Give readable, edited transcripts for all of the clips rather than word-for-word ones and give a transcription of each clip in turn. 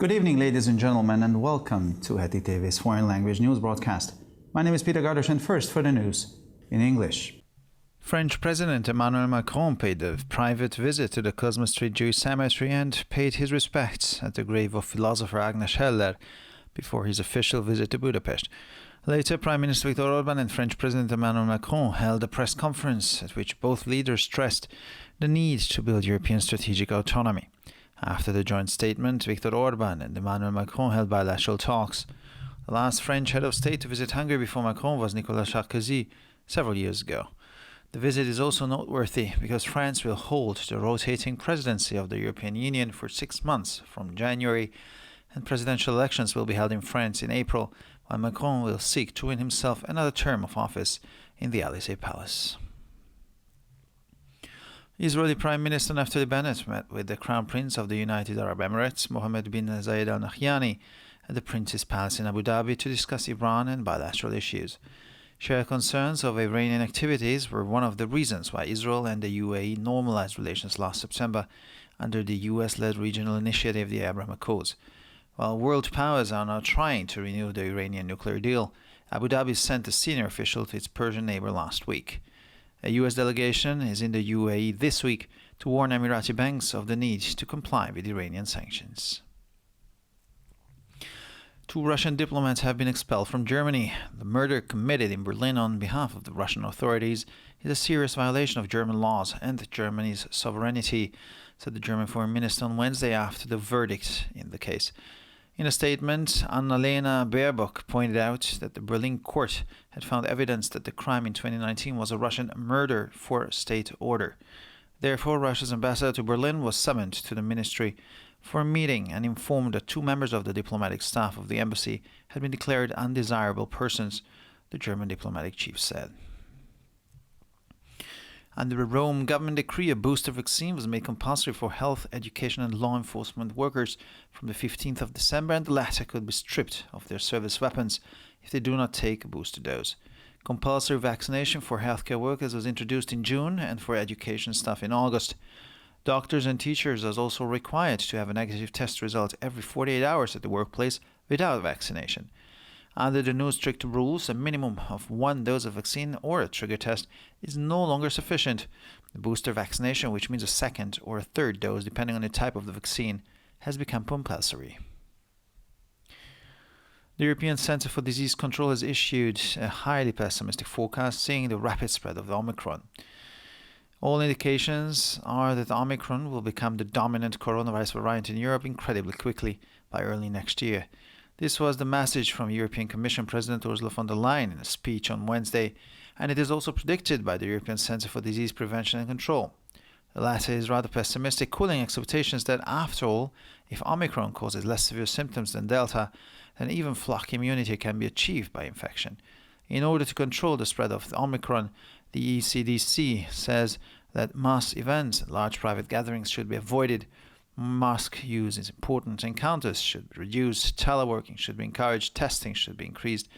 Good evening, ladies and gentlemen, and welcome to Heti TV's foreign language news broadcast. My name is Peter Gardosh, and first for the news in English. French President Emmanuel Macron paid a private visit to the Cosmos Street Jewish Cemetery and paid his respects at the grave of philosopher Agnes Heller before his official visit to Budapest. Later, Prime Minister Viktor Orban and French President Emmanuel Macron held a press conference at which both leaders stressed the need to build European strategic autonomy. After the joint statement, Viktor Orban and Emmanuel Macron held bilateral talks. The last French head of state to visit Hungary before Macron was Nicolas Sarkozy several years ago. The visit is also noteworthy because France will hold the rotating presidency of the European Union for 6 months from January, and presidential elections will be held in France in April, while Macron will seek to win himself another term of office in the Élysée Palace. Israeli Prime Minister Naftali Bennett met with the Crown Prince of the United Arab Emirates, Mohammed bin Zayed Al Nahyan, at the Prince's Palace in Abu Dhabi to discuss Iran and bilateral issues. Shared concerns of Iranian activities were one of the reasons why Israel and the UAE normalized relations last September under the US-led regional initiative, the Abraham Accords. While world powers are now trying to renew the Iranian nuclear deal, Abu Dhabi sent a senior official to its Persian neighbor last week. A US delegation is in the UAE this week to warn Emirati banks of the need to comply with Iranian sanctions. 2 Russian diplomats have been expelled from Germany. The murder committed in Berlin on behalf of the Russian authorities is a serious violation of German laws and Germany's sovereignty, said the German Foreign Minister on Wednesday after the verdict in the case. In a statement, Annalena Baerbock pointed out that the Berlin court had found evidence that the crime in 2019 was a Russian murder for state order. Therefore, Russia's ambassador to Berlin was summoned to the ministry for a meeting and informed that 2 members of the diplomatic staff of the embassy had been declared undesirable persons, the German diplomatic chief said. Under a Rome government decree, a booster vaccine was made compulsory for health, education and law enforcement workers from the 15th of December, and the latter could be stripped of their service weapons if they do not take a booster dose. Compulsory vaccination for healthcare workers was introduced in June and for education staff in August. Doctors and teachers are also required to have a negative test result every 48 hours at the workplace without vaccination. Under the new strict rules, a minimum of 1 dose of vaccine or a trigger test is no longer sufficient. The booster vaccination, which means a second or a third dose depending on the type of the vaccine, has become compulsory. The European Centre for Disease Control has issued a highly pessimistic forecast, seeing the rapid spread of the Omicron. All indications are that Omicron will become the dominant coronavirus variant in Europe incredibly quickly by early next year. This was the message from European Commission President Ursula von der Leyen in a speech on Wednesday, and it is also predicted by the European Centre for Disease Prevention and Control. The latter is rather pessimistic, cooling expectations that, after all, if Omicron causes less severe symptoms than Delta, then even flock immunity can be achieved by infection. In order to control the spread of Omicron, the ECDC says that mass events and large private gatherings should be avoided. Mask use is important, encounters should be reduced, teleworking should be encouraged, testing should be increased,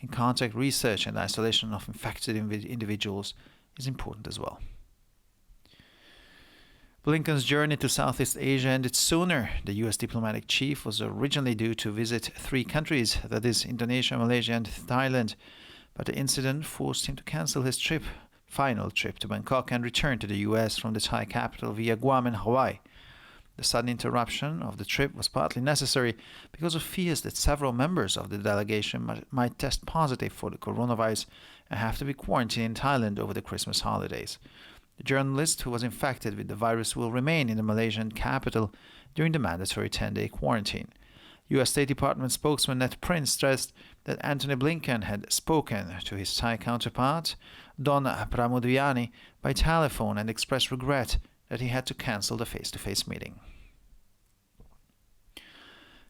and contact research and isolation of infected individuals is important as well. Blinken's journey to Southeast Asia ended sooner. The US diplomatic chief was originally due to visit 3 countries, that is, Indonesia, Malaysia and Thailand, but the incident forced him to cancel his final trip to Bangkok and return to the US from the Thai capital via Guam and Hawaii. The sudden interruption of the trip was partly necessary because of fears that several members of the delegation might test positive for the coronavirus and have to be quarantined in Thailand over the Christmas holidays. The journalist who was infected with the virus will remain in the Malaysian capital during the mandatory 10-day quarantine. U.S. State Department spokesman Ned Prince stressed that Antony Blinken had spoken to his Thai counterpart, Don Pramudwinani, by telephone and expressed regret that he had to cancel the face-to-face meeting.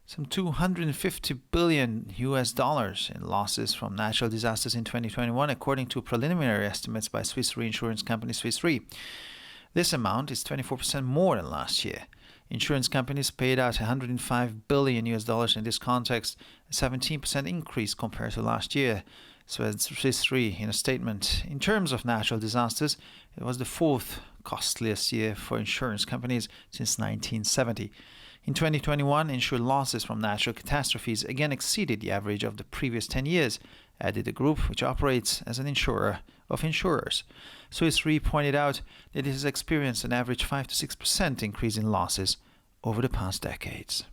Some $250 billion in losses from natural disasters in 2021, according to preliminary estimates by Swiss reinsurance company Swiss Re. This amount is 24% more than last year. Insurance companies paid out $105 billion in this context, a 17% increase compared to last year, said Swiss Re in a statement. In terms of natural disasters, it was the 4th costliest year for insurance companies since 1970. In 2021, insured losses from natural catastrophes again exceeded the average of the previous 10 years, added the group, which operates as an insurer of insurers. Swiss Re pointed out that it has experienced an average 5 to 6% increase in losses over the past decades.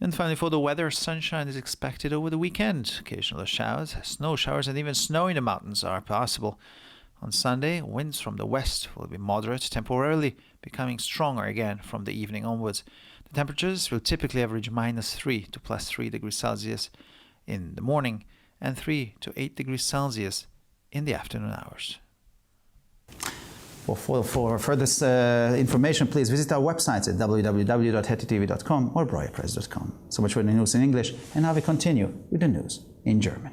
And finally, for the weather, sunshine is expected over the weekend. Occasional showers, snow showers, and even snow in the mountains are possible. On Sunday, winds from the west will be moderate temporarily, becoming stronger again from the evening onwards. The temperatures will typically average -3 to +3 degrees Celsius in the morning and 3 to 8 degrees Celsius in the afternoon hours. For further information, please visit our websites at www.hetitv.com or breuerpress.com. So much for the news in English, and now we continue with the news in German.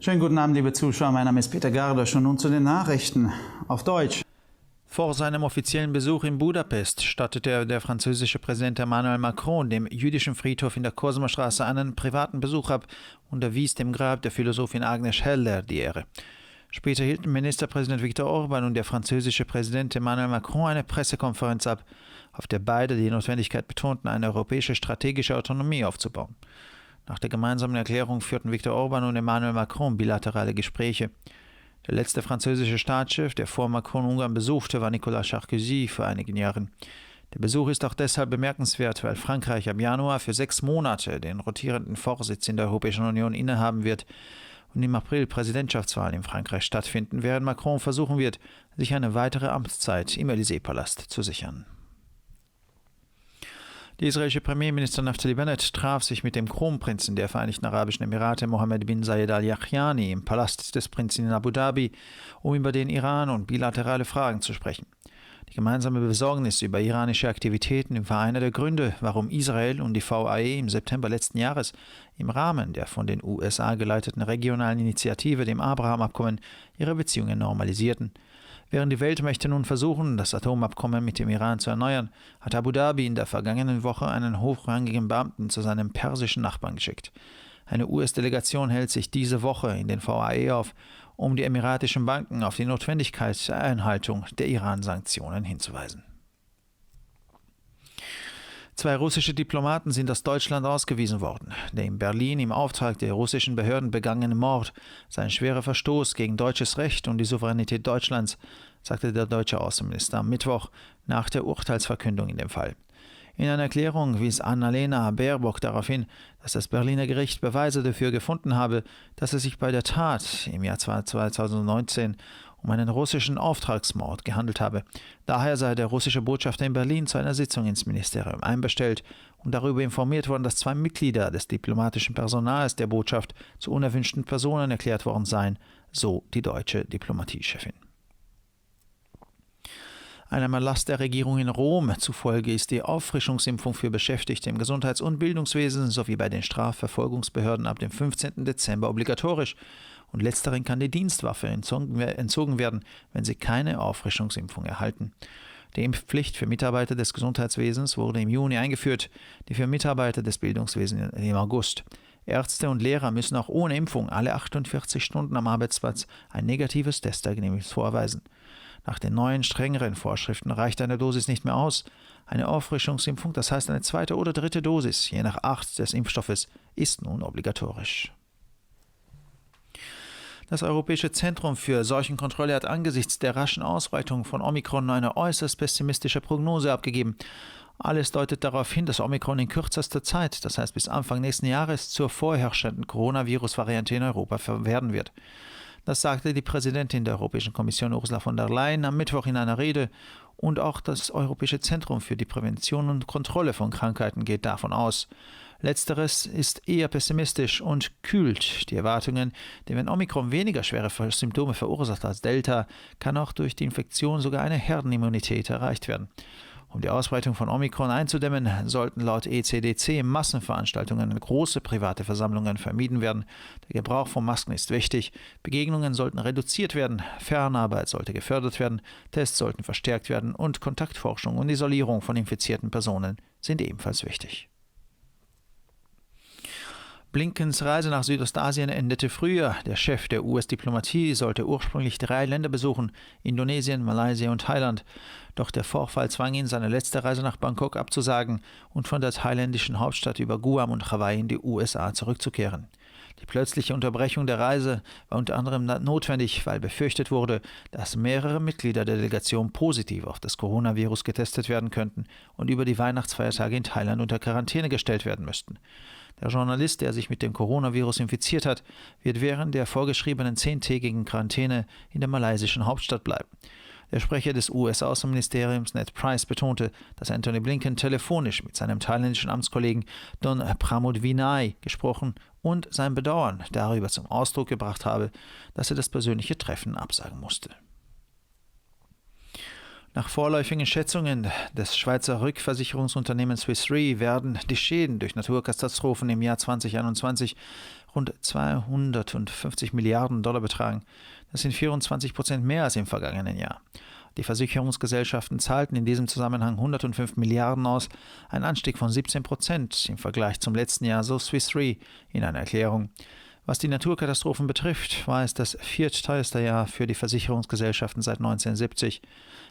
Schönen guten Abend, liebe Zuschauer. Mein Name ist Peter Gardosch und nun zu den Nachrichten auf Deutsch. Vor seinem offiziellen Besuch in Budapest stattete der französische Präsident Emmanuel Macron dem jüdischen Friedhof in der Cosmostraße einen privaten Besuch ab und erwies dem Grab der Philosophin Agnes Heller die Ehre. Später hielten Ministerpräsident Viktor Orban und der französische Präsident Emmanuel Macron eine Pressekonferenz ab, auf der beide die Notwendigkeit betonten, eine europäische strategische Autonomie aufzubauen. Nach der gemeinsamen Erklärung führten Viktor Orban und Emmanuel Macron bilaterale Gespräche. Der letzte französische Staatschef, der vor Macron Ungarn besuchte, war Nicolas Sarkozy vor einigen Jahren. Der Besuch ist auch deshalb bemerkenswert, weil Frankreich ab Januar für 6 Monate den rotierenden Vorsitz in der Europäischen Union innehaben wird und im April Präsidentschaftswahlen in Frankreich stattfinden, während Macron versuchen wird, sich eine weitere Amtszeit im Élysée-Palast zu sichern. Der israelische Premierminister Naftali Bennett traf sich mit dem Kronprinzen der Vereinigten Arabischen Emirate Mohammed bin Zayed Al Nahyan im Palast des Prinzen in Abu Dhabi, um über den Iran und bilaterale Fragen zu sprechen. Die gemeinsame Besorgnis über iranische Aktivitäten war einer der Gründe, warum Israel und die VAE im September letzten Jahres im Rahmen der von den USA geleiteten regionalen Initiative, dem Abraham-Abkommen, ihre Beziehungen normalisierten. Während die Weltmächte nun versuchen, das Atomabkommen mit dem Iran zu erneuern, hat Abu Dhabi in der vergangenen Woche einen hochrangigen Beamten zu seinem persischen Nachbarn geschickt. Eine US-Delegation hält sich diese Woche in den VAE auf, um die emiratischen Banken auf die Notwendigkeit der Einhaltung der Iran-Sanktionen hinzuweisen. 2 russische Diplomaten sind aus Deutschland ausgewiesen worden. Der in Berlin im Auftrag der russischen Behörden begangene Mord sei ein schwerer Verstoß gegen deutsches Recht und die Souveränität Deutschlands, sagte der deutsche Außenminister am Mittwoch nach der Urteilsverkündung in dem Fall. In einer Erklärung wies Annalena Baerbock darauf hin, dass das Berliner Gericht Beweise dafür gefunden habe, dass es sich bei der Tat im Jahr 2019 um einen russischen Auftragsmord gehandelt habe. Daher sei der russische Botschafter in Berlin zu einer Sitzung ins Ministerium einbestellt und darüber informiert worden, dass 2 Mitglieder des diplomatischen Personals der Botschaft zu unerwünschten Personen erklärt worden seien, so die deutsche Diplomatiechefin. Einem Erlass der Regierung in Rom zufolge ist die Auffrischungsimpfung für Beschäftigte im Gesundheits- und Bildungswesen sowie bei den Strafverfolgungsbehörden ab dem 15. Dezember obligatorisch und letzteren kann die Dienstwaffe entzogen werden, wenn sie keine Auffrischungsimpfung erhalten. Die Impfpflicht für Mitarbeiter des Gesundheitswesens wurde im Juni eingeführt, die für Mitarbeiter des Bildungswesens im August. Ärzte und Lehrer müssen auch ohne Impfung alle 48 Stunden am Arbeitsplatz ein negatives Testergebnis vorweisen. Nach den neuen, strengeren Vorschriften reicht eine Dosis nicht mehr aus. Eine Auffrischungsimpfung, das heißt eine 2. oder 3. Dosis, je nach Art des Impfstoffes, ist nun obligatorisch. Das Europäische Zentrum für Seuchenkontrolle hat angesichts der raschen Ausbreitung von Omikron eine äußerst pessimistische Prognose abgegeben. Alles deutet darauf hin, dass Omikron in kürzester Zeit, das heißt bis Anfang nächsten Jahres, zur vorherrschenden Coronavirus-Variante in Europa werden wird. Das sagte die Präsidentin der Europäischen Kommission Ursula von der Leyen am Mittwoch in einer Rede. Und auch das Europäische Zentrum für die Prävention und Kontrolle von Krankheiten geht davon aus. Letzteres ist eher pessimistisch und kühlt die Erwartungen, denn wenn Omikron weniger schwere Symptome verursacht als Delta, kann auch durch die Infektion sogar eine Herdenimmunität erreicht werden. Um die Ausbreitung von Omikron einzudämmen, sollten laut ECDC Massenveranstaltungen und große private Versammlungen vermieden werden. Der Gebrauch von Masken ist wichtig. Begegnungen sollten reduziert werden, Fernarbeit sollte gefördert werden, Tests sollten verstärkt werden und Kontaktforschung und Isolierung von infizierten Personen sind ebenfalls wichtig. Blinkens Reise nach Südostasien endete früher. Der Chef der US-Diplomatie sollte ursprünglich 3 Länder besuchen: Indonesien, Malaysia und Thailand. Doch der Vorfall zwang ihn, seine letzte Reise nach Bangkok abzusagen und von der thailändischen Hauptstadt über Guam und Hawaii in die USA zurückzukehren. Die plötzliche Unterbrechung der Reise war unter anderem notwendig, weil befürchtet wurde, dass mehrere Mitglieder der Delegation positiv auf das Coronavirus getestet werden könnten und über die Weihnachtsfeiertage in Thailand unter Quarantäne gestellt werden müssten. Der Journalist, der sich mit dem Coronavirus infiziert hat, wird während der vorgeschriebenen 10-tägigen Quarantäne in der malaysischen Hauptstadt bleiben. Der Sprecher des US-Außenministeriums Ned Price betonte, dass Antony Blinken telefonisch mit seinem thailändischen Amtskollegen Don Pramudwinai gesprochen und sein Bedauern darüber zum Ausdruck gebracht habe, dass er das persönliche Treffen absagen musste. Nach vorläufigen Schätzungen des Schweizer Rückversicherungsunternehmens Swiss Re werden die Schäden durch Naturkatastrophen im Jahr 2021 rund 250 Milliarden Dollar betragen. Das sind 24% mehr als im vergangenen Jahr. Die Versicherungsgesellschaften zahlten in diesem Zusammenhang 105 Milliarden aus, ein Anstieg von 17% im Vergleich zum letzten Jahr, so Swiss Re in einer Erklärung. Was die Naturkatastrophen betrifft, war es das viertteuerste Jahr für die Versicherungsgesellschaften seit 1970.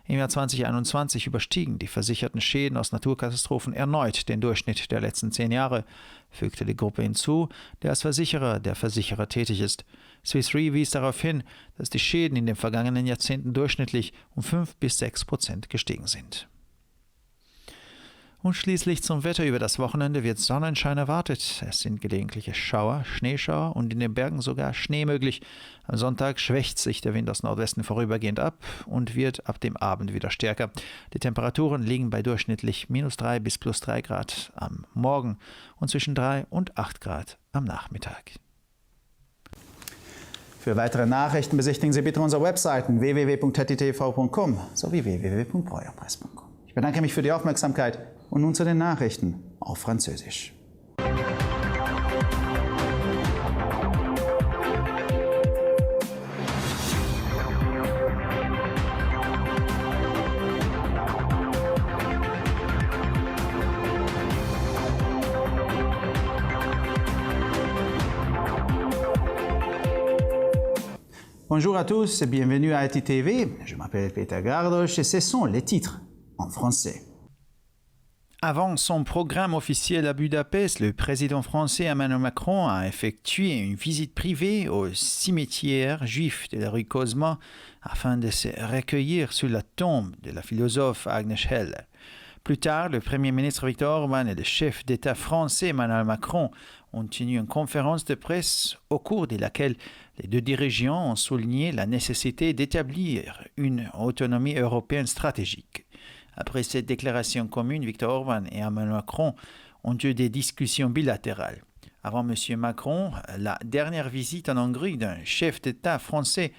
Im Jahr 2021 überstiegen die versicherten Schäden aus Naturkatastrophen erneut den Durchschnitt der letzten 10 Jahre, fügte die Gruppe hinzu, der als Versicherer der Versicherer tätig ist. Swiss Re wies darauf hin, dass die Schäden in den vergangenen Jahrzehnten durchschnittlich um 5-6% gestiegen sind. Und schließlich zum Wetter. Über das Wochenende wird Sonnenschein erwartet. Es sind gelegentliche Schauer, Schneeschauer und in den Bergen sogar Schnee möglich. Am Sonntag schwächt sich der Wind aus Nordwesten vorübergehend ab und wird ab dem Abend wieder stärker. Die Temperaturen liegen bei durchschnittlich -3 bis +3 Grad am Morgen und zwischen 3 und 8 Grad am Nachmittag. Für weitere Nachrichten besichtigen Sie bitte unsere Webseiten www.ttv.com sowie www.breuerpress.com. Ich bedanke mich für die Aufmerksamkeit und nun zu den Nachrichten auf Französisch. Bonjour à tous et bienvenue à ITV. Je m'appelle Peter Gardosch et ce sont les titres en français. Avant son programme officiel à Budapest, le président français Emmanuel Macron a effectué une visite privée au cimetière juif de la rue Cosma afin de se recueillir sur la tombe de la philosophe Agnes Heller. Plus tard, le Premier ministre Viktor Orban et le chef d'État français Emmanuel Macron ont tenu une conférence de presse au cours de laquelle les deux dirigeants ont souligné la nécessité d'établir une autonomie européenne stratégique. Après cette déclaration commune, Viktor Orban et Emmanuel Macron ont eu des discussions bilatérales. Avant M. Macron, la dernière visite en Hongrie d'un chef d'État français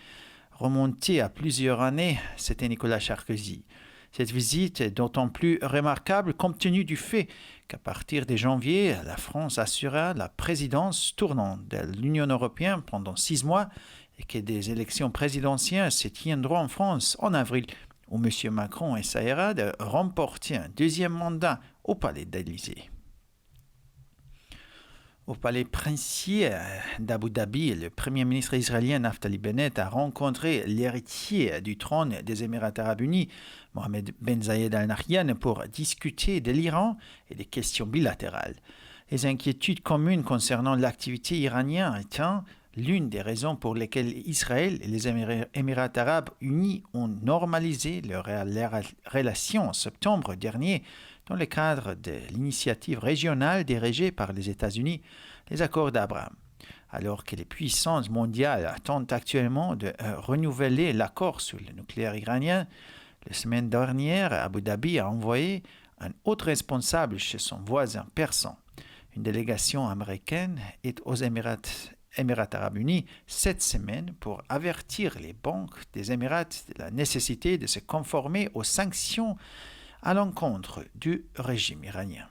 remontait à plusieurs années, c'était Nicolas Sarkozy. Cette visite est d'autant plus remarquable compte tenu du fait qu'à partir de janvier, la France assurera la présidence tournante de l'Union européenne pendant 6 mois et que des élections présidentielles se tiendront en France en avril, où M. Macron essaiera de remporter un deuxième mandat au Palais d'Élysée. Au palais princier d'Abu Dhabi, le Premier ministre israélien Naftali Bennett a rencontré l'héritier du trône des Émirats arabes unis, Mohamed Ben Zayed Al Nahyan, pour discuter de l'Iran et des questions bilatérales. Les inquiétudes communes concernant l'activité iranienne étant l'une des raisons pour lesquelles Israël et les Émirats arabes unis ont normalisé leurs relations en septembre dernier dans le cadre de l'initiative régionale dirigée par les États-Unis, les accords d'Abraham. Alors que les puissances mondiales attendent actuellement de renouveler l'accord sur le nucléaire iranien, la semaine dernière, Abu Dhabi a envoyé un autre responsable chez son voisin persan. Une délégation américaine est aux Émirats arabes unis cette semaine pour avertir les banques des Émirats de la nécessité de se conformer aux sanctions à l'encontre du régime iranien.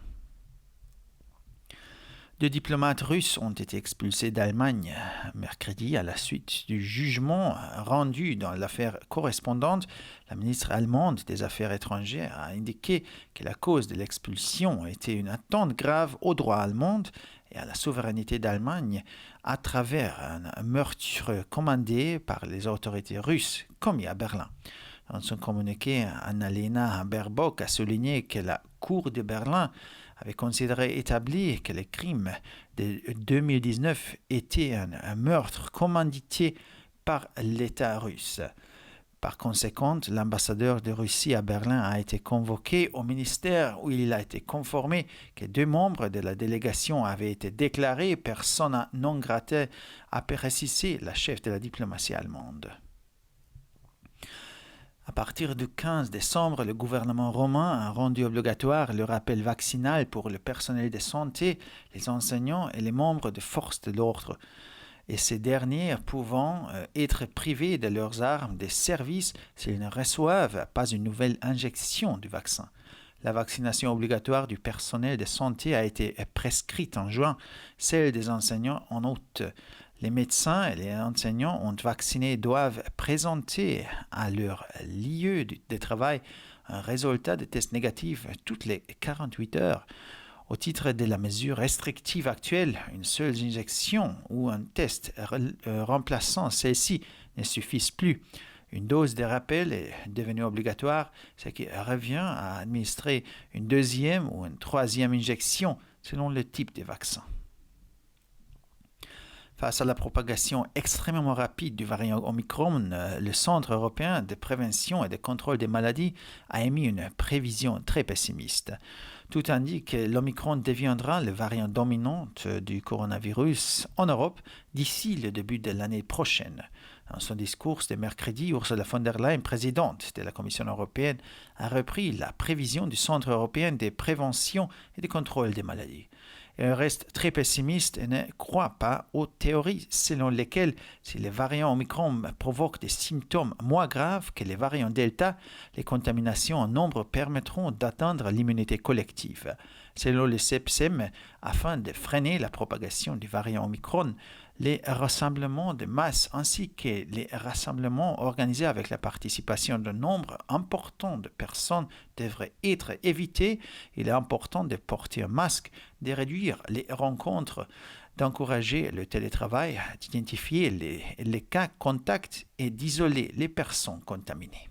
2 diplomates russes ont été expulsés d'Allemagne mercredi à la suite du jugement rendu dans l'affaire correspondante. La ministre allemande des Affaires étrangères a indiqué que la cause de l'expulsion était une atteinte grave aux droits allemands et à la souveraineté d'Allemagne à travers un meurtre commandé par les autorités russes commis à Berlin. Dans son communiqué, Annalena Baerbock a souligné que la Cour de Berlin avait considéré établi que les crimes de 2019 étaient un meurtre commandité par l'État russe. Par conséquent, l'ambassadeur de Russie à Berlin a été convoqué au ministère où il a été confirmé que 2 membres de la délégation avaient été déclarés persona non grata, a précisé la chef de la diplomatie allemande. À partir du 15 décembre, le gouvernement romain a rendu obligatoire le rappel vaccinal pour le personnel de santé, les enseignants et les membres des forces de l'ordre, et ces derniers pouvant être privés de leurs armes de service s'ils ne reçoivent pas une nouvelle injection du vaccin. La vaccination obligatoire du personnel de santé a été prescrite en juin, celle des enseignants en août. Les médecins et les enseignants ont vacciné doivent présenter à leur lieu de travail un résultat de test négatif toutes les 48 heures. Au titre de la mesure restrictive actuelle, une seule injection ou un test remplaçant celle-ci ne suffisent plus. Une dose de rappel est devenue obligatoire, ce qui revient à administrer une 2e ou une 3e injection selon le type de vaccin. Face à la propagation extrêmement rapide du variant Omicron, le Centre européen de prévention et de contrôle des maladies a émis une prévision très pessimiste. Tout indique que l'Omicron deviendra le variant dominant du coronavirus en Europe d'ici le début de l'année prochaine. Dans son discours de mercredi, Ursula von der Leyen, présidente de la Commission européenne, a repris la prévision du Centre européen de prévention et de contrôle des maladies. Elle reste très pessimiste et ne croit pas aux théories selon lesquelles si les variants Omicron provoquent des symptômes moins graves que les variants Delta, les contaminations en nombre permettront d'atteindre l'immunité collective. Selon le CEPSEM, afin de freiner la propagation du variant Omicron, les rassemblements de masse ainsi que les rassemblements organisés avec la participation d'un nombre important de personnes devraient être évités. Il est important de porter un masque, de réduire les rencontres, d'encourager le télétravail, d'identifier les cas contacts et d'isoler les personnes contaminées.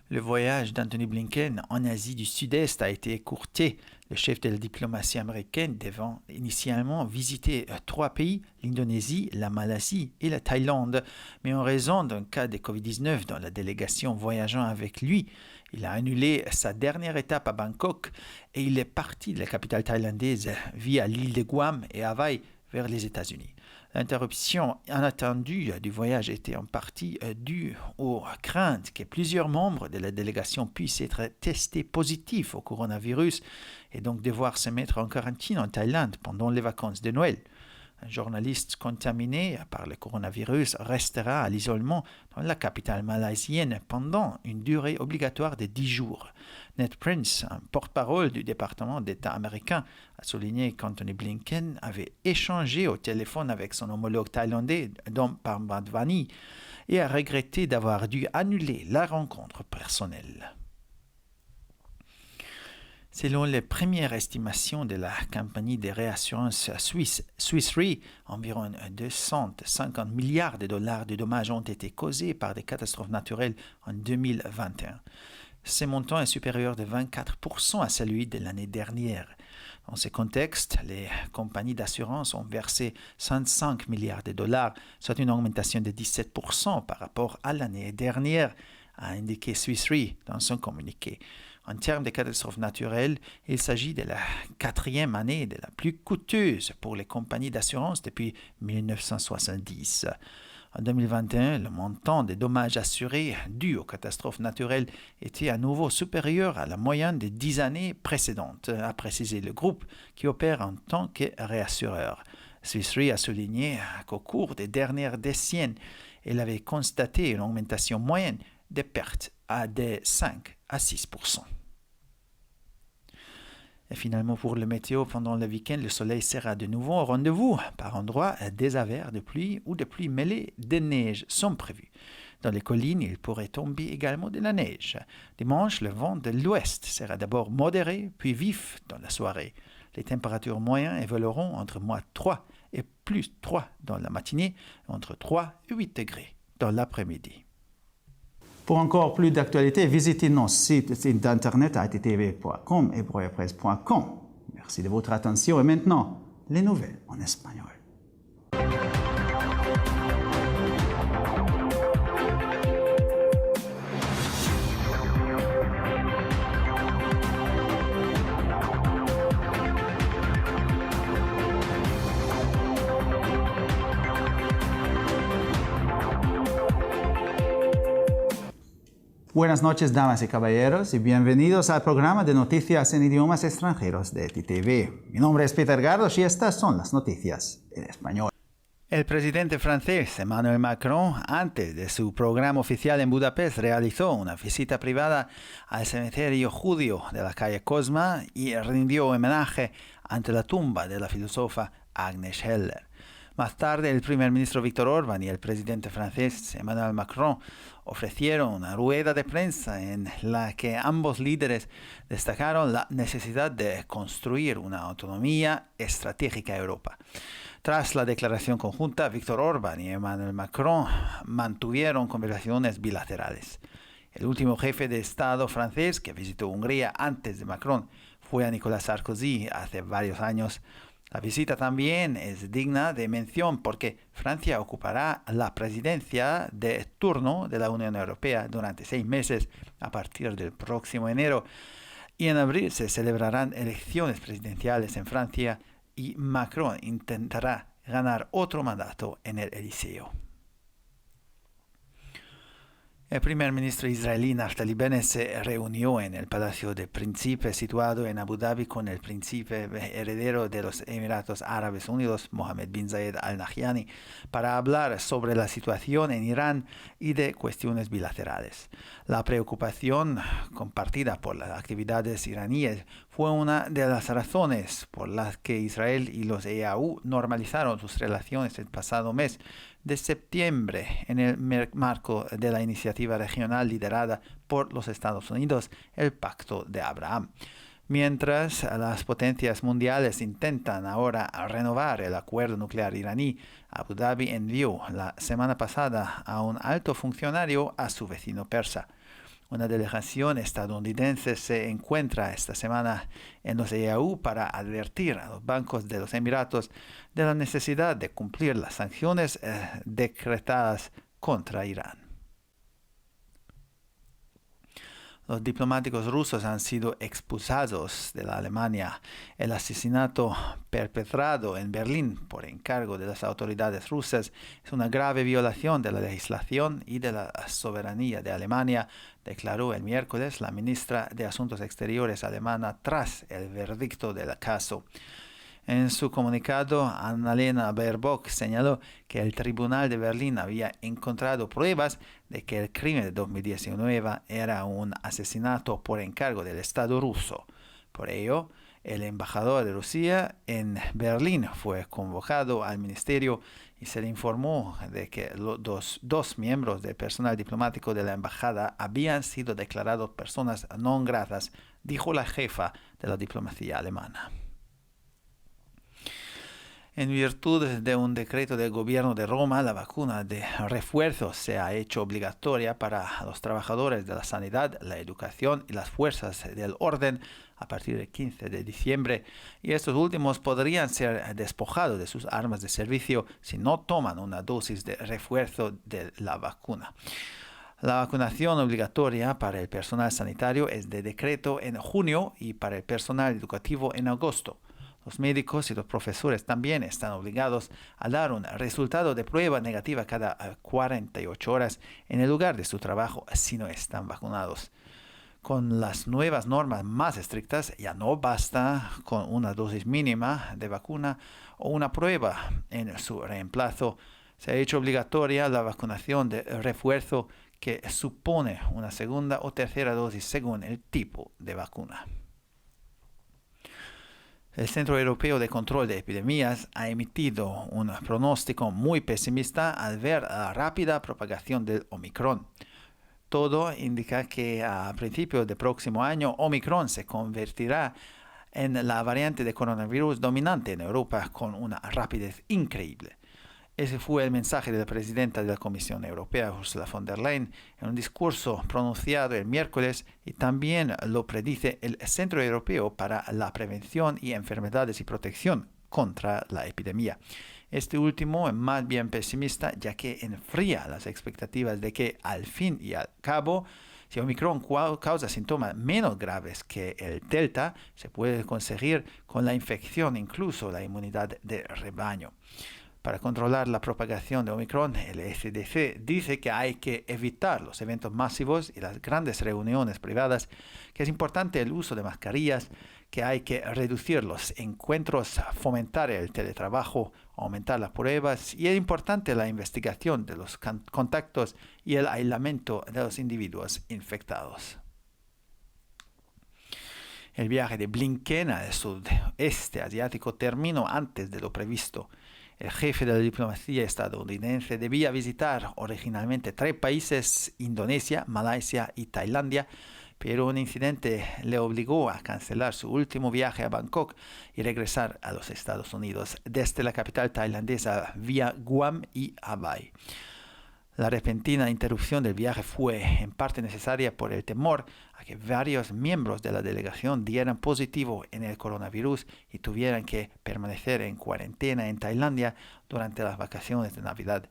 Le voyage d'Anthony Blinken en Asie du Sud-Est a été écourté. Le chef de la diplomatie américaine devant initialement visiter 3 pays, l'Indonésie, la Malaisie et la Thaïlande. Mais en raison d'un cas de Covid-19 dans la délégation voyageant avec lui, il a annulé sa dernière étape à Bangkok et il est parti de la capitale thaïlandaise via l'île de Guam et Hawaï vers les États-Unis. L'interruption inattendue du voyage était en partie due aux craintes que plusieurs membres de la délégation puissent être testés positifs au coronavirus et donc devoir se mettre en quarantaine en Thaïlande pendant les vacances de Noël. Un journaliste contaminé par le coronavirus restera à l'isolement dans la capitale malaisienne pendant une durée obligatoire de 10 jours. Ned Prince, un porte-parole du département d'État américain, a souligné qu'Anthony Blinken avait échangé au téléphone avec son homologue thaïlandais, Dom Parmadvani, et a regretté d'avoir dû annuler la rencontre personnelle. Selon les premières estimations de la compagnie de réassurance suisse Swiss Re, environ 250 milliards de dollars de dommages ont été causés par des catastrophes naturelles en 2021. Ce montant est supérieur de 24% à celui de l'année dernière. Dans ce contexte, les compagnies d'assurance ont versé 105 milliards de dollars, soit une augmentation de 17% par rapport à l'année dernière, a indiqué Swiss Re dans son communiqué. En termes de catastrophes naturelles, il s'agit de la 4e année de la plus coûteuse pour les compagnies d'assurance depuis 1970. En 2021, le montant des dommages assurés dus aux catastrophes naturelles était à nouveau supérieur à la moyenne des 10 années précédentes, a précisé le groupe qui opère en tant que réassureur. Swiss Re a souligné qu'au cours des dernières décennies, elle avait constaté une augmentation moyenne des pertes de 5 à 6%. Et finalement, pour le météo, pendant le week-end, le soleil sera de nouveau au rendez-vous. Par endroits, des averses de pluie ou de pluie mêlée de neige sont prévus. Dans les collines, il pourrait tomber également de la neige. Dimanche, le vent de l'ouest sera d'abord modéré, puis vif dans la soirée. Les températures moyennes évolueront entre -3 et +3 dans la matinée, entre 3 et 8 degrés dans l'après-midi. Pour encore plus d'actualités, visitez nos sites internet attv.com et broyapresse.com. Merci de votre attention et maintenant, les nouvelles en espagnol. Buenas noches, damas y caballeros, y bienvenidos al programa de noticias en idiomas extranjeros de ETV. Mi nombre es Peter Gardos y estas son las noticias en español. El presidente francés Emmanuel Macron, antes de su programa oficial en Budapest, realizó una visita privada al cementerio judío de la calle Cosma y rindió homenaje ante la tumba de la filósofa Agnes Heller. Más tarde, el primer ministro Viktor Orbán y el presidente francés Emmanuel Macron ofrecieron una rueda de prensa en la que ambos líderes destacaron la necesidad de construir una autonomía estratégica a Europa. Tras la declaración conjunta, Viktor Orbán y Emmanuel Macron mantuvieron conversaciones bilaterales. El último jefe de Estado francés que visitó Hungría antes de Macron fue a Nicolas Sarkozy hace varios años. La visita también es digna de mención porque Francia ocupará la presidencia de turno de la Unión Europea durante 6 meses a partir del próximo enero y en abril se celebrarán elecciones presidenciales en Francia y Macron intentará ganar otro mandato en el Eliseo. El primer ministro israelí Naftali Bennett se reunió en el Palacio de Príncipe situado en Abu Dhabi con el príncipe heredero de los Emiratos Árabes Unidos, Mohammed bin Zayed Al Nahyan, para hablar sobre la situación en Irán y de cuestiones bilaterales. La preocupación compartida por las actividades iraníes fue una de las razones por las que Israel y los EAU normalizaron sus relaciones el pasado mes de septiembre en el marco de la iniciativa regional liderada por los Estados Unidos, el Pacto de Abraham. Mientras las potencias mundiales intentan ahora renovar el acuerdo nuclear iraní, Abu Dhabi envió la semana pasada a un alto funcionario a su vecino persa. Una delegación estadounidense se encuentra esta semana en los EAU para advertir a los bancos de los Emiratos de la necesidad de cumplir las sanciones decretadas contra Irán. Los diplomáticos rusos han sido expulsados de la Alemania. El asesinato perpetrado en Berlín por encargo de las autoridades rusas es una grave violación de la legislación y de la soberanía de Alemania, declaró el miércoles la ministra de Asuntos Exteriores alemana tras el veredicto del caso. En su comunicado, Annalena Baerbock señaló que el Tribunal de Berlín había encontrado pruebas de que el crimen de 2019 era un asesinato por encargo del Estado ruso. Por ello, el embajador de Rusia en Berlín fue convocado al ministerio y se le informó de que los dos miembros del personal diplomático de la embajada habían sido declarados personas non gratas, dijo la jefa de la diplomacia alemana. En virtud de un decreto del gobierno de Roma, la vacuna de refuerzo se ha hecho obligatoria para los trabajadores de la sanidad, la educación y las fuerzas del orden a partir del 15 de diciembre, y estos últimos podrían ser despojados de sus armas de servicio si no toman una dosis de refuerzo de la vacuna. La vacunación obligatoria para el personal sanitario es de decreto en junio y para el personal educativo en agosto. Los médicos y los profesores también están obligados a dar un resultado de prueba negativa cada 48 horas en el lugar de su trabajo si no están vacunados. Con las nuevas normas más estrictas ya no basta con una dosis mínima de vacuna o una prueba en su reemplazo. Se ha hecho obligatoria la vacunación de refuerzo que supone una segunda o tercera dosis según el tipo de vacuna. El Centro Europeo de Control de Epidemias ha emitido un pronóstico muy pesimista al ver la rápida propagación del Omicron. Todo indica que a principios del próximo año Omicron se convertirá en la variante de coronavirus dominante en Europa con una rapidez increíble. Ese fue el mensaje de la presidenta de la Comisión Europea, Ursula von der Leyen, en un discurso pronunciado el miércoles, y también lo predice el Centro Europeo para la Prevención y Enfermedades y Protección contra la Epidemia. Este último es más bien pesimista, ya que enfría las expectativas de que, al fin y al cabo, si Omicron causa síntomas menos graves que el Delta, se puede conseguir con la infección incluso la inmunidad de rebaño. Para controlar la propagación de Omicron, el CDC dice que hay que evitar los eventos masivos y las grandes reuniones privadas, que es importante el uso de mascarillas, que hay que reducir los encuentros, fomentar el teletrabajo, aumentar las pruebas y es importante la investigación de los contactos y el aislamiento de los individuos infectados. El viaje de Blinken al sudeste asiático terminó antes de lo previsto. El jefe de la diplomacia estadounidense debía visitar originalmente 3 países, Indonesia, Malasia y Tailandia, pero un incidente le obligó a cancelar su último viaje a Bangkok y regresar a los Estados Unidos desde la capital tailandesa vía Guam y Hawái. La repentina interrupción del viaje fue en parte necesaria por el temor a que varios miembros de la delegación dieran positivo en el coronavirus y tuvieran que permanecer en cuarentena en Tailandia durante las vacaciones de Navidad.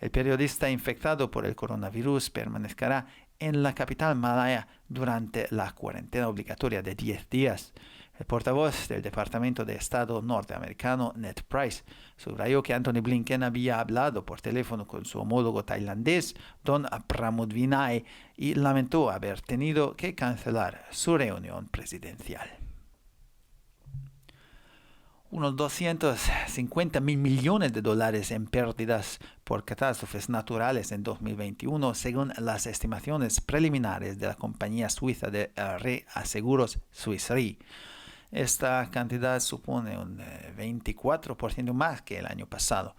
El periodista infectado por el coronavirus permanecerá en la capital malaya durante la cuarentena obligatoria de 10 días. El portavoz del Departamento de Estado norteamericano, Ned Price, subrayó que Antony Blinken había hablado por teléfono con su homólogo tailandés, Don Pramudwinai, y lamentó haber tenido que cancelar su reunión presidencial. Unos 250 mil millones de dólares en pérdidas por catástrofes naturales en 2021, según las estimaciones preliminares de la compañía suiza de reaseguros Swiss Re. Esta cantidad supone un 24% más que el año pasado.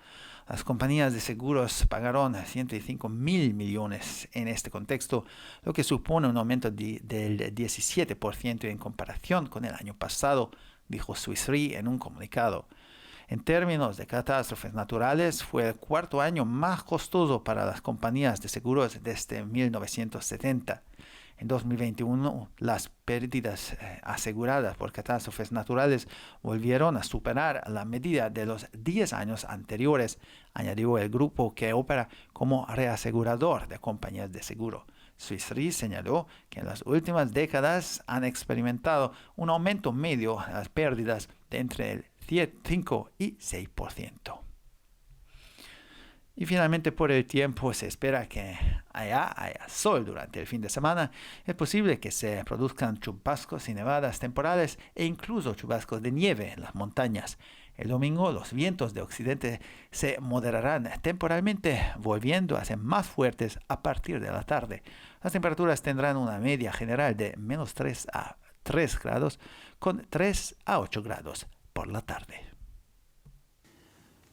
Las compañías de seguros pagaron 105 mil millones en este contexto, lo que supone un aumento del 17% en comparación con el año pasado, dijo Swiss Re en un comunicado. En términos de catástrofes naturales, fue el cuarto año más costoso para las compañías de seguros desde 1970. En 2021, las pérdidas aseguradas por catástrofes naturales volvieron a superar la medida de los 10 años anteriores, añadió el grupo que opera como reasegurador de compañías de seguro. Swiss Re señaló que en las últimas décadas han experimentado un aumento medio de las pérdidas de entre el 5 y 6%. Y finalmente, por el tiempo, se espera que haya sol durante el fin de semana. Es posible que se produzcan chubascos y nevadas temporales e incluso chubascos de nieve en las montañas. El domingo, los vientos de occidente se moderarán temporalmente, volviendo a ser más fuertes a partir de la tarde. Las temperaturas tendrán una media general de menos 3 a 3 grados, con 3 a 8 grados por la tarde.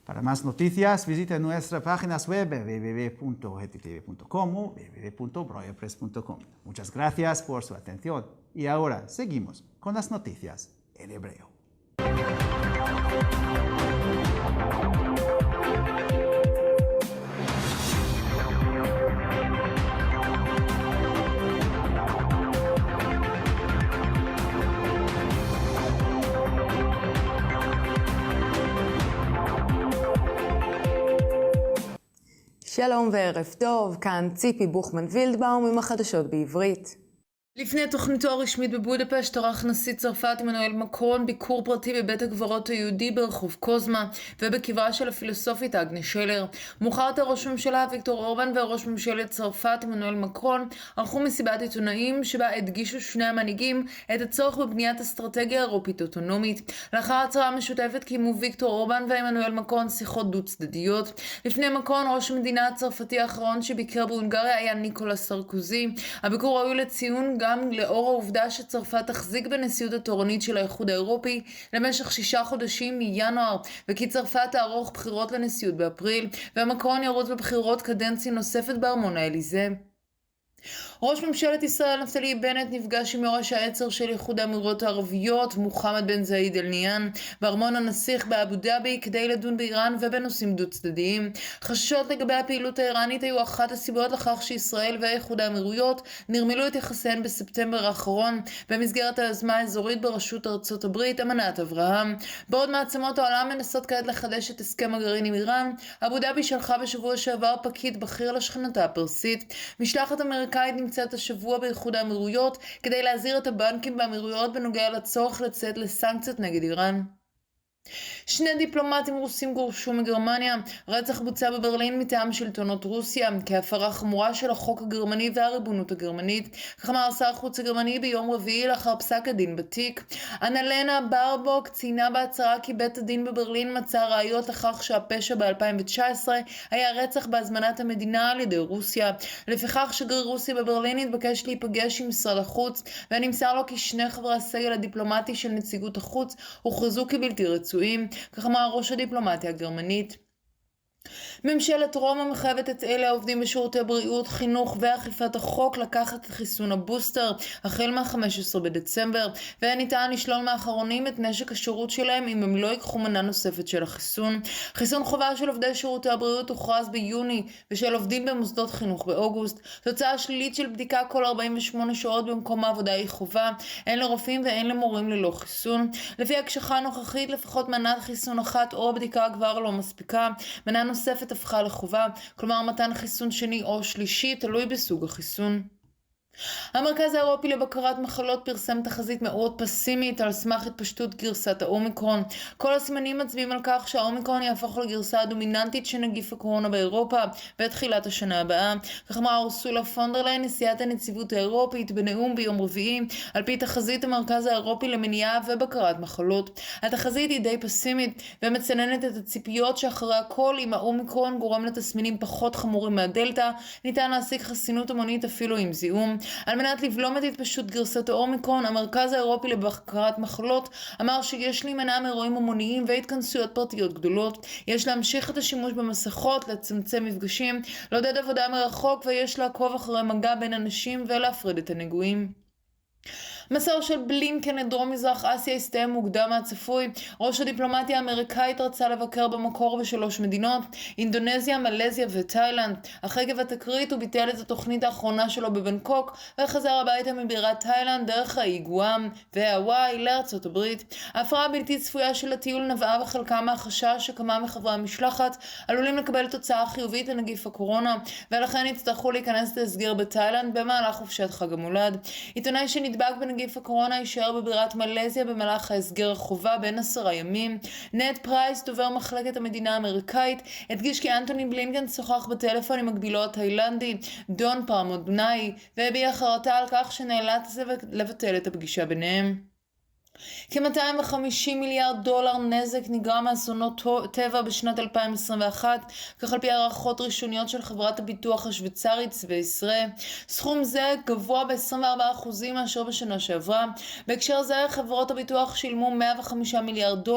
Para más noticias, visite nuestras páginas web www.hetitv.com o www.breuerpress.com. Muchas gracias por su atención y ahora seguimos con las noticias en hebreo. שלום וערב טוב, כאן ציפי בוכמן וילדבאום עם החדשות בעברית. לפני תוכניתו הרשמית בבודפשט ערך נשיא צרפת עמנואל מקרון ביקור פרטי בבית הקברות היהודי ברחוב קוזמה ובקברה של הפילוסופית אגנס שלר. מאוחר יותר ראש הממשלה ויקטור אורבן וראש ממשלת צרפת עמנואל מקרון ערכו מסיבת עיתונאים שבה הדגישו שני המנהיגים את הצורך בבניית אסטרטגיה אירופית אוטונומית. לאחר הצהרה משותפת קיימו ויקטור אורבן ועמנואל מקרון שיחות דו צדדיות. לפני מקרון ראש המדינה הצרפתי האחרון שביקר בהונגריה היה ניקולס סרקוזי. הביקור ראוי לציון גם לאור העובדה שצרפת תחזיק בנשיאות התורנית של האיחוד האירופי למשך 6 חודשים מינואר, וכי צרפת תערוך בחירות לנשיאות באפריל, ומקרון ירוץ בבחירות קדנציה נוספת בארמון האליזה. ראש ממשלת ישראל נפתלי בנט נפגש עם יורש העצר של איחוד האמירויות הערביות מוחמד בן זאיד אל ניהאן בארמון הנסיך באבו דאבי כדי לדון באיראן ובנושאים דו צדדיים. חששות לגבי הפעילות האיראנית היו אחת הסיבות לכך שישראל ואיחוד האמירויות נרמלו את יחסיהן בספטמבר האחרון במסגרת היוזמה האזורית בראשות ארצות הברית אמנת אברהם. בעוד מעצמות העולם מנסות כעת לחדש את הסכם הגרעין עם איראן, אבו דאבי שלחה בשבוע שעבר פקיד בכיר לשכנתה הפרסית. משלחת אמריקאית נמצאת השבוע באיחוד האמירויות כדי להזהיר את הבנקים באמירויות בנוגע לצורך לצאת לסנקציות נגד איראן. 2 דיפלומטים רוסים גורשו מגרמניה. רצח בוצע בברלין מטעם שלטונות רוסיה כהפרה חמורה של החוק הגרמני והריבונות הגרמנית, כך אמר שר החוץ הגרמני ביום רביעי לאחר פסק הדין בתיק. אנלנה ברבוק ציינה בהצהרה כי בית הדין בברלין מצא ראיות לכך שהפשע ב-2019 היה רצח בהזמנת המדינה על ידי רוסיה. לפיכך שגריר רוסיה בברלין התבקש להיפגש עם משרד החוץ, ונמסר לו כי 2 חברי הסגל הדיפלומטי של נציגות החוץ הוכרזו כבלתי רצויים, כך אמר ראש הדיפלומטיה הגרמנית. ממשלת רומא מחייבת את אלה העובדים בשירותי בריאות, חינוך ואכיפת החוק לקחת את חיסון הבוסטר החל מה-15 בדצמבר, והיה ניתן לשלול מאחרונים את נשק השירות שלהם אם הם לא ייקחו מנה נוספת של החיסון. חיסון חובה של עובדי שירותי הבריאות הוכרז ביוני ושל עובדים במוסדות חינוך באוגוסט. תוצאה שלילית של בדיקה כל 48 שעות במקום העבודה היא חובה, הן לרופאים והן למורים ללא חיסון. לפי הקשחה הנוכחית לפחות מנת חיסון אחת או בדיקה כבר לא מספיקה, מנה נוספת הפכה לחובה, כלומר מתן חיסון שני או שלישי תלוי בסוג החיסון. המרכז האירופי לבקרת מחלות פרסם תחזית מאוד פסימית על סמך התפשטות גרסת האומיקרון. כל הסימנים מצביעים על כך שהאומיקרון יהפוך לגרסה הדומיננטית של נגיף הקורונה באירופה בתחילת השנה הבאה. כך אמרה אורסולה פון דר ליין, נשיאת הנציבות האירופית, בנאום ביום רביעי על פי תחזית המרכז האירופי למניעה ובקרת מחלות. התחזית היא די פסימית ומצננת את הציפיות שאחרי הכל אם האומיקרון גורם לתסמינים פחות חמורים מהדלטה ניתן להשיג חסינות המונית אפילו עם זיהום. על מנת לבלום את התפשטות גרסת האומיקרון, המרכז האירופי לבקרת מחלות אמר שיש להימנע מאירועים המוניים והתכנסויות פרטיות גדולות. יש להמשיך את השימוש במסכות, לצמצם מפגשים, לעודד עבודה מרחוק ויש לעקוב אחרי מגע בין אנשים ולהפריד את הנגועים. מסר של בלינקן לדרום מזרח אסיה הסתיים מוקדם מהצפוי. ראש הדיפלומטיה האמריקאית רצה לבקר במקור ב3 מדינות, אינדונזיה, מלזיה ותאילנד. אחרי גבעת התקרית הוא ביטל את התוכנית האחרונה שלו בבנקוק וחזר הביתה מבירת תאילנד דרך האי גואם והוואי לארצות הברית. ההפרעה הבלתי צפויה של הטיול נבעה בחלקה מהחשש שכמה מחברי המשלחת עלולים לקבל תוצאה חיובית לנגיף הקורונה ולכן יצטרכו להיכנס להסגר בתאילנד במהלך חופשת חג המולד. עיתונאי שנדבק בנגיף הקורונה יישאר בבירת מלזיה במהלך ההסגר החובה בין 10 ימים. נד פרייס, דובר מחלקת המדינה האמריקאית, הדגיש כי אנטוני בלינקן שוחח בטלפון עם מקבילו התאילנדי דון פרמודנאי והביע חרטה על כך שנאלץ לבטל את הפגישה ביניהם. כ-$250 מיליארד נזק נגרם מאסונות טבע בשנת 2021, כך על פי הערכות ראשוניות של חברת הביטוח השוויצרית סוויסרה. סכום זה גבוה ב-24% מאשר בשנה שעברה. בהקשר זה חברות הביטוח שילמו $105 מיליארד,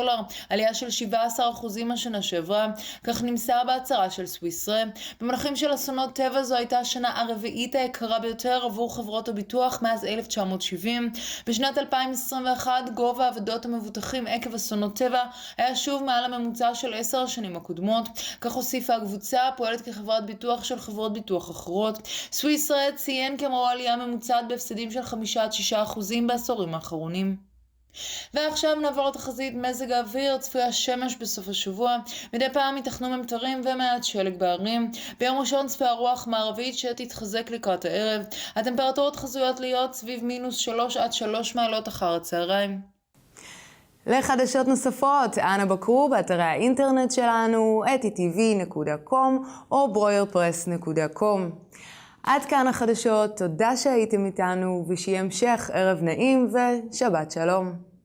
עלייה של 17% מהשנה שעברה, כך נמסר בהצהרה של סוויסרה. במונחים של אסונות טבע זו הייתה השנה הרביעית היקרה ביותר עבור חברות הביטוח מאז 1970. בשנת 2021 גובה עבודות המבוטחים עקב אסונות טבע היה שוב מעל הממוצע של 10 השנים הקודמות. כך הוסיפה הקבוצה, פועלת כחברת ביטוח של חברות ביטוח אחרות. סוויסרה ציין כי הם ראו עלייה ממוצעת בהפסדים של 5-6% בעשורים האחרונים. ועכשיו נעבור לתחזית מזג האוויר. צפויה שמש בסוף השבוע, מדי פעם ייתכנו ממטרים ומעט שלג בערים. ביום ראשון צפויה רוח מערבית שתתחזק לקראת הערב. הטמפרטורות חזויות להיות סביב -3 עד 3 מעלות אחר הצהריים. לחדשות נוספות, אנא בקרו באתרי האינטרנט שלנו, etitv.com או broyerpress.com. עד כאן החדשות, תודה שהייתם איתנו ושיהיה המשך ערב נעים ושבת שלום.